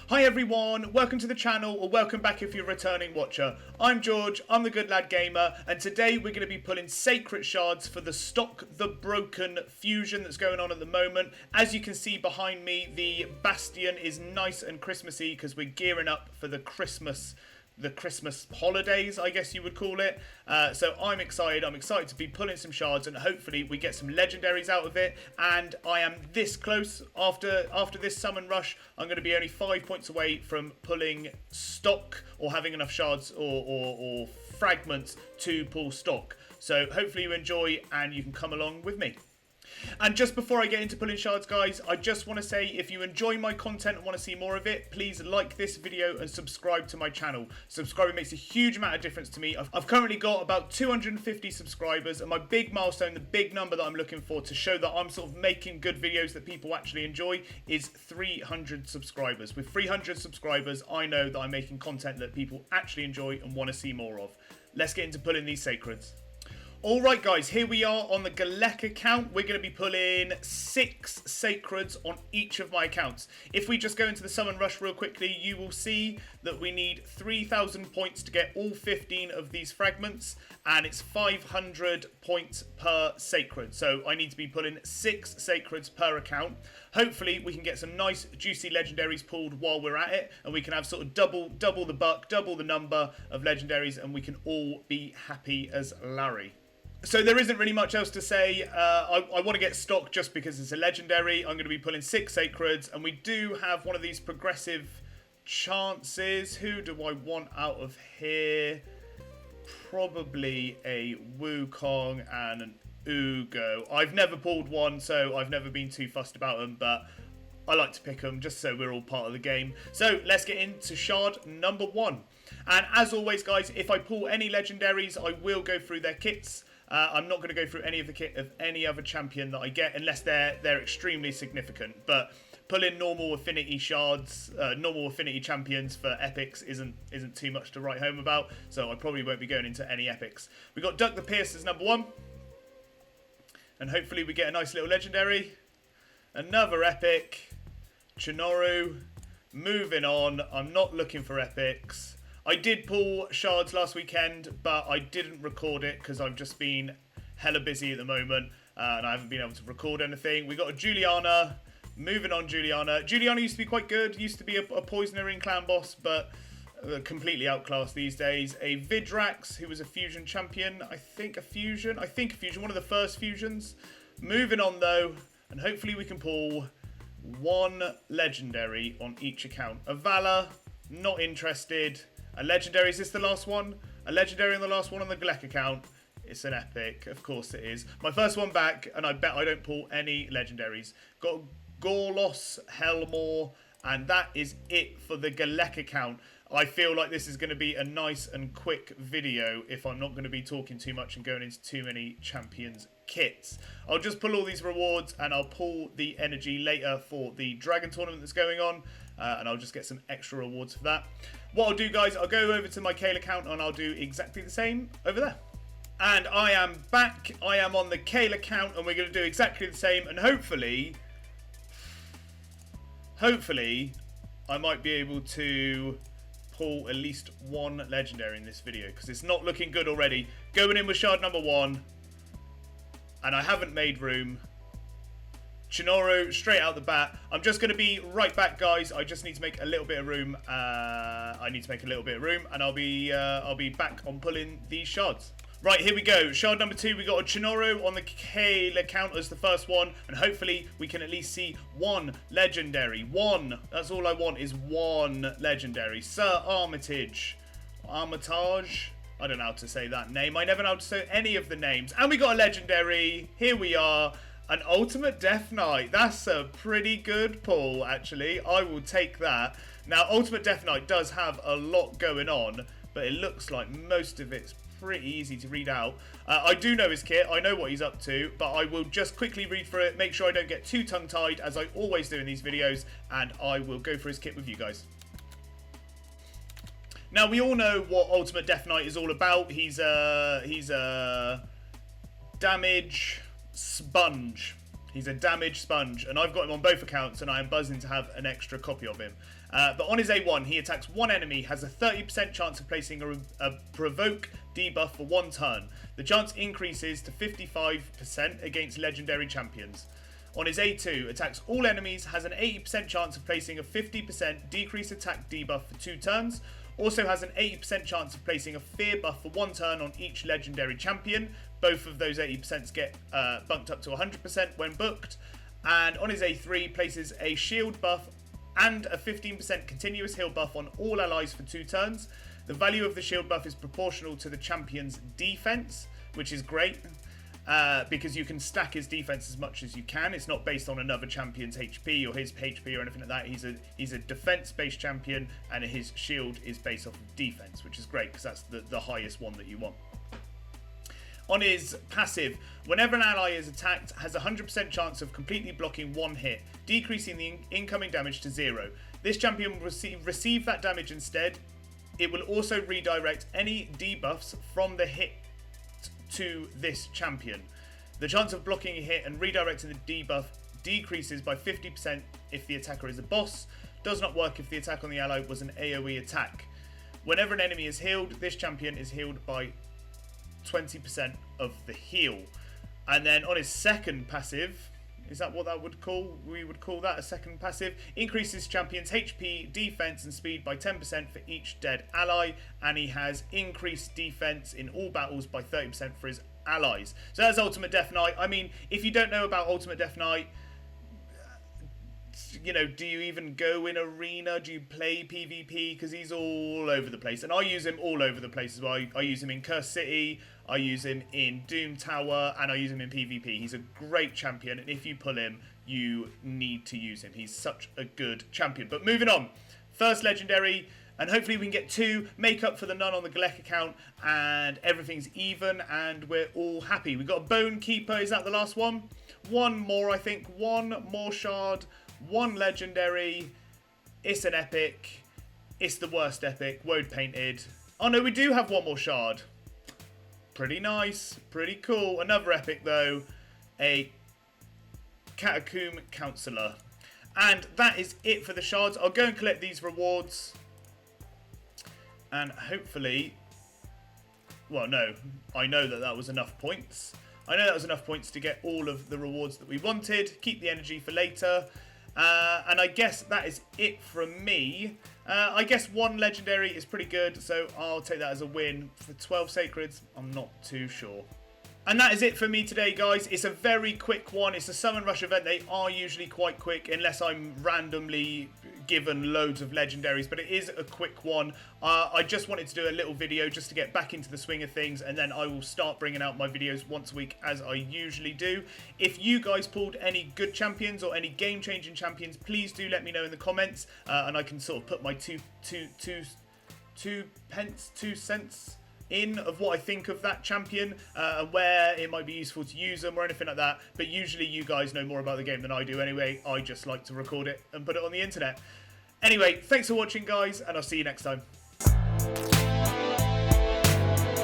Hi everyone, welcome to the channel, or welcome back if you're a returning watcher. I'm George, I'm the Good Lad Gamer, and today we're going to be pulling Sacred Shards for the Stokk the Broken fusion that's going on at the moment. As you can see behind me, the Bastion is nice and Christmassy because we're gearing up for the Christmas holidays, I guess you would call it. So I'm excited to be pulling some shards, and hopefully we get some legendaries out of it. And I am this close. After this summon rush, I'm going to be only 5 points away from pulling Stokk, or having enough shards or fragments to pull Stokk. So hopefully you enjoy and you can come along with me. And just before I get into pulling shards, guys, I just want to say, if you enjoy my content and want to see more of it, please like this video and subscribe to my channel. Subscribing makes a huge amount of difference to me. I've currently got about 250 subscribers, and my big milestone, the big number that I'm looking for to show that I'm sort of making good videos that people actually enjoy, is 300 subscribers. With 300 subscribers, I know that I'm making content that people actually enjoy and want to see more of. Let's get into pulling these sacreds. Alright guys, here we are on the Galek account. We're going to be pulling 6 sacreds on each of my accounts. If we just go into the summon rush real quickly, you will see that we need 3,000 points to get all 15 of these fragments, and it's 500 points per sacred. So I need to be pulling 6 sacreds per account. Hopefully we can get some nice juicy legendaries pulled while we're at it, and we can have sort of double the buck, double the number of legendaries, and we can all be happy as Larry. So there isn't really much else to say. I want to get Stokk just because it's a legendary. I'm going to be pulling 6 sacreds, and we do have one of these progressive chances. Who do I want out of here? Probably a Wukong and an Ugo. I've never pulled one, so I've never been too fussed about them, but I like to pick them just so we're all part of the game. So let's get into shard number 1. And as always, guys, if I pull any legendaries, I will go through their kits. I'm not going to go through any of the kit of any other champion that I get unless they're extremely significant. But pulling normal affinity shards, normal affinity champions for epics isn't too much to write home about. So I probably won't be going into any epics. We got Duck the Pierce as number 1, and hopefully we get a nice little legendary. Another epic, Chinoru. Moving on. I'm not looking for epics. I did pull shards last weekend, but I didn't record it because I've just been hella busy at the moment, and I haven't been able to record anything. We got a Juliana. Moving on, Juliana. Juliana used to be quite good. Used to be a poisoner in Clan Boss, but completely outclassed these days. A Vidrax, who was a fusion champion. I think a fusion. One of the first fusions. Moving on, though, and hopefully we can pull 1 legendary on each account. A Valor, not interested. A legendary, is this the last one? A legendary on the last one on the Galek account. It's an epic, of course it is. My first one back, and I bet I don't pull any legendaries. Got Gorlos, Helmore, and that is it for the Galek account. I feel like this is going to be a nice and quick video if I'm not going to be talking too much and going into too many champions kits. I'll just pull all these rewards, and I'll pull the energy later for the Dragon tournament that's going on, and I'll just get some extra rewards for that. What I'll do, guys, I'll go over to my Kale account and I'll do exactly the same over there. And I am back. I am on the Kale account, and we're going to do exactly the same, and hopefully I might be able to pull at least 1 legendary in this video, because it's not looking good already. Going in with shard number 1, and I haven't made room. Chinoru straight out the bat. I'm just going to be right back, guys. I just need to make a little bit of room. And I'll be back on pulling these shards. Right, here we go. Shard number 2, we got a Chinoru on the Kale account as the first one, and hopefully we can at least see 1 legendary. 1. That's all I want, is 1 legendary. Sir Armitage. Armitage. I don't know how to say that name. I never know how to say any of the names. And we got a legendary. Here we are. An Ultimate Death Knight. That's a pretty good pull, actually. I will take that. Now, Ultimate Death Knight does have a lot going on, but it looks like most of it's pretty easy to read out. I do know his kit. I know what he's up to, but I will just quickly read through it, make sure I don't get too tongue-tied, as I always do in these videos, and I will go through his kit with you guys. Now, we all know what Ultimate Death Knight is all about. He's a damage sponge. He's a damage sponge, and I've got him on both accounts, and I am buzzing to have an extra copy of him. But on his A1, he attacks one enemy, has a 30% chance of placing a provoke debuff for 1 turn. The chance increases to 55% against legendary champions. On his A2, attacks all enemies, has an 80% chance of placing a 50% decrease attack debuff for 2 turns. Also has an 80% chance of placing a fear buff for 1 turn on each legendary champion. Both of those 80% get bumped up to 100% when booked. And on his A3, places a shield buff and a 15% continuous heal buff on all allies for 2 turns. The value of the shield buff is proportional to the champion's defense, which is great. Because you can stack his defense as much as you can. It's not based on another champion's HP or his HP or anything like that. He's a defense-based champion, and his shield is based off of defense, which is great because that's the highest one that you want. On his passive, whenever an ally is attacked, has a 100% chance of completely blocking 1 hit, decreasing the incoming damage to 0. This champion will receive that damage instead. It will also redirect any debuffs from the hit to this champion. The chance of blocking a hit and redirecting the debuff decreases by 50% if the attacker is a boss. Does not work if the attack on the ally was an AoE attack. Whenever an enemy is healed, this champion is healed by 20% of the heal. And then on his second passive, is that what we would call that a second passive? Increases champion's HP, defense and speed by 10% for each dead ally, and he has increased defense in all battles by 30% for his allies. So that's Ultimate Death Knight. I mean, if you don't know about Ultimate Death Knight, you know, do you even go in arena? Do you play PvP? Because he's all over the place, and I use him all over the place as well. I use him in Curse City, I use him in Doom Tower, and I use him in PvP. He's a great champion, and if you pull him, you need to use him. He's such a good champion. But moving on, first legendary, and hopefully we can get 2, make up for the none on the Galek account, and everything's even, and we're all happy. We've got a Bone Keeper. Is that the last one? One more, I think. One more shard. 1 legendary. It's an epic. It's the worst epic. Woad painted. Oh no, we do have 1 more shard. Pretty nice. Pretty cool. Another epic though. A Catacomb Counselor. And that is it for the shards. I'll go and collect these rewards. And hopefully... Well, no. I know that was enough points. I know that was enough points to get all of the rewards that we wanted. Keep the energy for later. And I guess that is it from me. I guess 1 legendary is pretty good, so I'll take that as a win. For 12 sacreds, I'm not too sure. And that is it for me today, guys. It's a very quick one. It's a Summon Rush event. They are usually quite quick, unless I'm randomly given loads of legendaries, but it is a quick one. I just wanted to do a little video just to get back into the swing of things, and then I will start bringing out my videos once a week as I usually do. If you guys pulled any good champions or any game-changing champions, please do let me know in the comments, and I can sort of put my two cents in of what I think of that champion, where it might be useful to use them or anything like that. But usually you guys know more about the game than I do anyway. I just like to record it and put it on the internet. Anyway, thanks for watching, guys, and I'll see you next time.